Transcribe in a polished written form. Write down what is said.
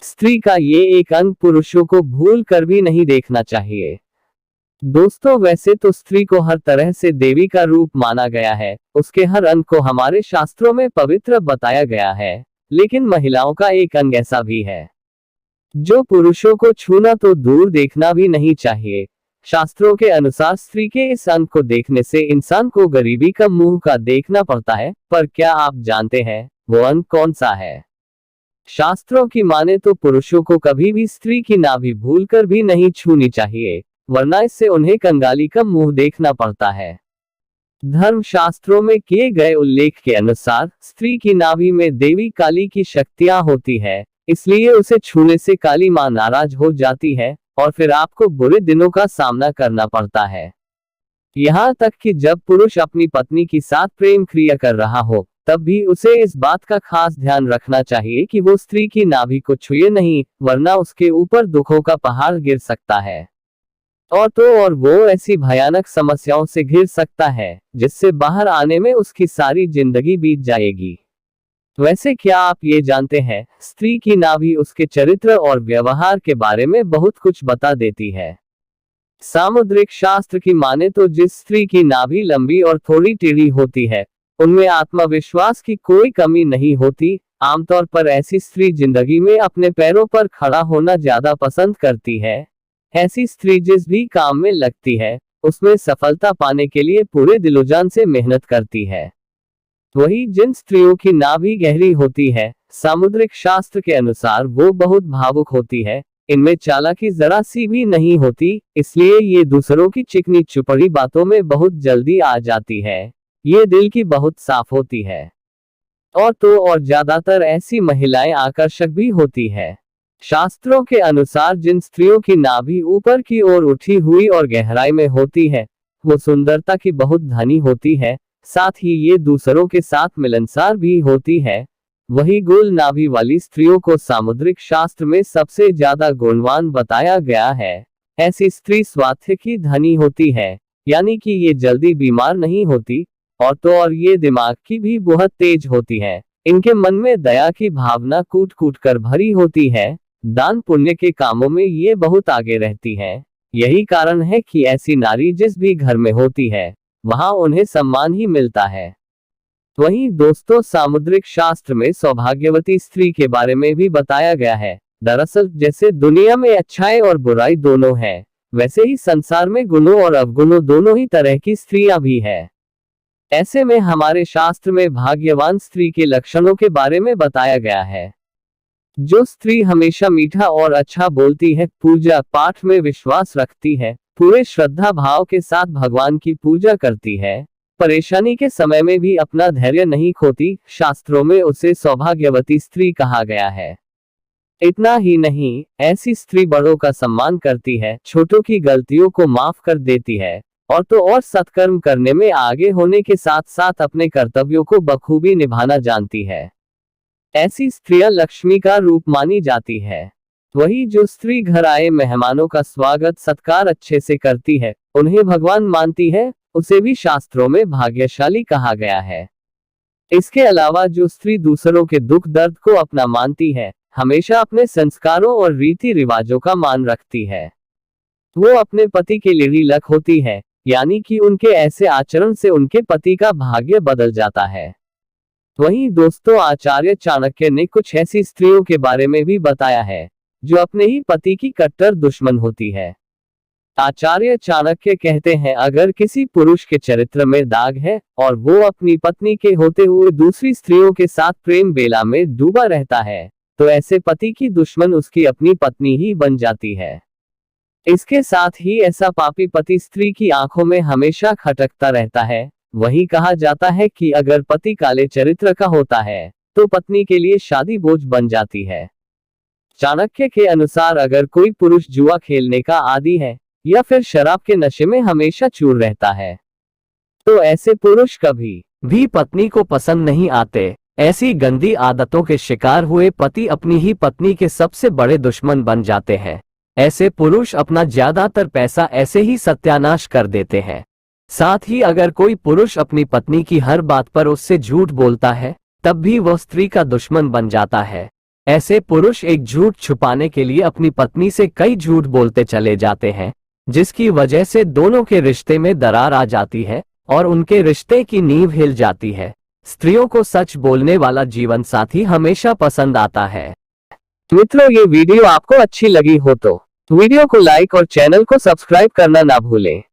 स्त्री का ये एक अंग पुरुषों को भूल कर भी नहीं देखना चाहिए। दोस्तों, वैसे तो स्त्री को हर तरह से देवी का रूप माना गया है, उसके हर अंग को हमारे शास्त्रों में पवित्र बताया गया है, लेकिन महिलाओं का एक अंग ऐसा भी है जो पुरुषों को छूना तो दूर देखना भी नहीं चाहिए। शास्त्रों के अनुसार स्त्री के इस अंग को देखने से इंसान को गरीबी का मुंह का देखना पड़ता है, पर क्या आप जानते हैं वो अंग कौन सा है? शास्त्रों की माने तो पुरुषों को कभी भी स्त्री की नाभि भूलकर भी नहीं छूनी चाहिए, वरना इससे उन्हें कंगाली का मुंह देखना पड़ता है। धर्म शास्त्रों में किए गए उल्लेख के अनुसार स्त्री की नाभि में देवी काली की शक्तियां होती है, इसलिए उसे छूने से काली मां नाराज हो जाती है और फिर आपको बुरे दिनों का सामना करना पड़ता है। यहाँ तक कि जब पुरुष अपनी पत्नी के साथ प्रेम क्रिया कर रहा हो, तब भी उसे इस बात का खास ध्यान रखना चाहिए कि वो स्त्री की नाभि को छुए नहीं, वरना उसके ऊपर दुखों का पहाड़ गिर सकता है। और वो ऐसी भयानक समस्याओं से घिर सकता है जिससे बाहर आने में उसकी सारी जिंदगी बीत जाएगी। वैसे क्या आप ये जानते हैं, स्त्री की नाभि उसके चरित्र और व्यवहार के बारे में बहुत कुछ बता देती है। सामुद्रिक शास्त्र की माने तो जिस स्त्री की नाभि लंबी और थोड़ी टेढ़ी होती है, उनमें आत्मविश्वास की कोई कमी नहीं होती। आमतौर पर ऐसी स्त्री जिंदगी में अपने पैरों पर खड़ा होना ज्यादा पसंद करती है। ऐसी स्त्री जिस भी काम में लगती है, उसमें सफलता पाने के लिए पूरे दिलोजान से मेहनत करती है। वही जिन स्त्रियों की नाभि गहरी होती है, सामुद्रिक शास्त्र के अनुसार वो बहुत भावुक होती है, इनमें चालाकी जरा सी भी नहीं होती, इसलिए ये दूसरों की चिकनी चुपड़ी बातों में बहुत जल्दी आ जाती है। ये दिल की बहुत साफ होती है और ज्यादातर ऐसी महिलाएं आकर्षक भी होती है। शास्त्रों के अनुसार जिन स्त्रियों की नाभि ऊपर की ओर उठी हुई और गहराई में होती है, वो सुंदरता की बहुत धनी होती है, साथ ही ये दूसरों के साथ मिलनसार भी होती है। वही गोल नाभि वाली स्त्रियों को सामुद्रिक शास्त्र में सबसे ज्यादा गुणवान बताया गया है। ऐसी स्त्री स्वास्थ्य की धनी होती है, यानी कि ये जल्दी बीमार नहीं होती, और ये दिमाग की भी बहुत तेज होती है। इनके मन में दया की भावना कूट कूट कर भरी होती है। दान पुण्य के कामों में ये बहुत आगे रहती है। यही कारण है कि ऐसी नारी जिस भी घर में होती है, वहां उन्हें सम्मान ही मिलता है। वहीं दोस्तों, सामुद्रिक शास्त्र में सौभाग्यवती स्त्री के बारे में भी बताया गया है। दरअसल जैसे दुनिया में अच्छाई और बुराई दोनों है, वैसे ही संसार में गुणों और अवगुणों दोनों ही तरह की स्त्रियां भी है। ऐसे में हमारे शास्त्र में भाग्यवान स्त्री के लक्षणों के बारे में बताया गया है। जो स्त्री हमेशा मीठा और अच्छा बोलती है, पूजा पाठ में विश्वास रखती है, पूरे श्रद्धा भाव के साथ भगवान की पूजा करती है, परेशानी के समय में भी अपना धैर्य नहीं खोती, शास्त्रों में उसे सौभाग्यवती स्त्री कहा गया है। इतना ही नहीं, ऐसी स्त्री बड़ों का सम्मान करती है, छोटों की गलतियों को माफ कर देती है, और सत्कर्म करने में आगे होने के साथ साथ अपने कर्तव्यों को बखूबी निभाना जानती है। ऐसी स्त्रियां लक्ष्मी का रूप मानी जाती है। वही जो स्त्री घर आए मेहमानों का स्वागत सत्कार अच्छे से करती है, उन्हें भगवान मानती है, उसे भी शास्त्रों में भाग्यशाली कहा गया है। इसके अलावा जो स्त्री दूसरों के दुख दर्द को अपना मानती है, हमेशा अपने संस्कारों और रीति रिवाजों का मान रखती है, वो अपने पति के लिए लक होती है, यानी कि उनके ऐसे आचरण से उनके पति का भाग्य बदल जाता है। वहीं दोस्तों, आचार्य चाणक्य ने कुछ ऐसी स्त्रियों के बारे में भी बताया है जो अपने ही पति की कट्टर दुश्मन होती है। आचार्य चाणक्य कहते हैं, अगर किसी पुरुष के चरित्र में दाग है और वो अपनी पत्नी के होते हुए दूसरी स्त्रियों के साथ प्रेम बेला में डूबा रहता है, तो ऐसे पति की दुश्मन उसकी अपनी पत्नी ही बन जाती है। इसके साथ ही ऐसा पापी पति स्त्री की आंखों में हमेशा खटकता रहता है। वही कहा जाता है कि अगर पति काले चरित्र का होता है, तो पत्नी के लिए शादी बोझ बन जाती है। चाणक्य के अनुसार अगर कोई पुरुष जुआ खेलने का आदी है या फिर शराब के नशे में हमेशा चूर रहता है, तो ऐसे पुरुष कभी भी पत्नी को पसंद नहीं आते। ऐसी गंदी आदतों के शिकार हुए पति अपनी ही पत्नी के सबसे बड़े दुश्मन बन जाते हैं। ऐसे पुरुष अपना ज्यादातर पैसा ऐसे ही सत्यानाश कर देते हैं। साथ ही अगर कोई पुरुष अपनी पत्नी की हर बात पर उससे झूठ बोलता है, तब भी वह स्त्री का दुश्मन बन जाता है। ऐसे पुरुष एक झूठ छुपाने के लिए अपनी पत्नी से कई झूठ बोलते चले जाते हैं, जिसकी वजह से दोनों के रिश्ते में दरार आ जाती है और उनके रिश्ते की नींव हिल जाती है। स्त्रियों को सच बोलने वाला जीवन साथी हमेशा पसंद आता है। मित्रों, ये वीडियो आपको अच्छी लगी हो तो वीडियो को लाइक और चैनल को सब्सक्राइब करना ना भूलें।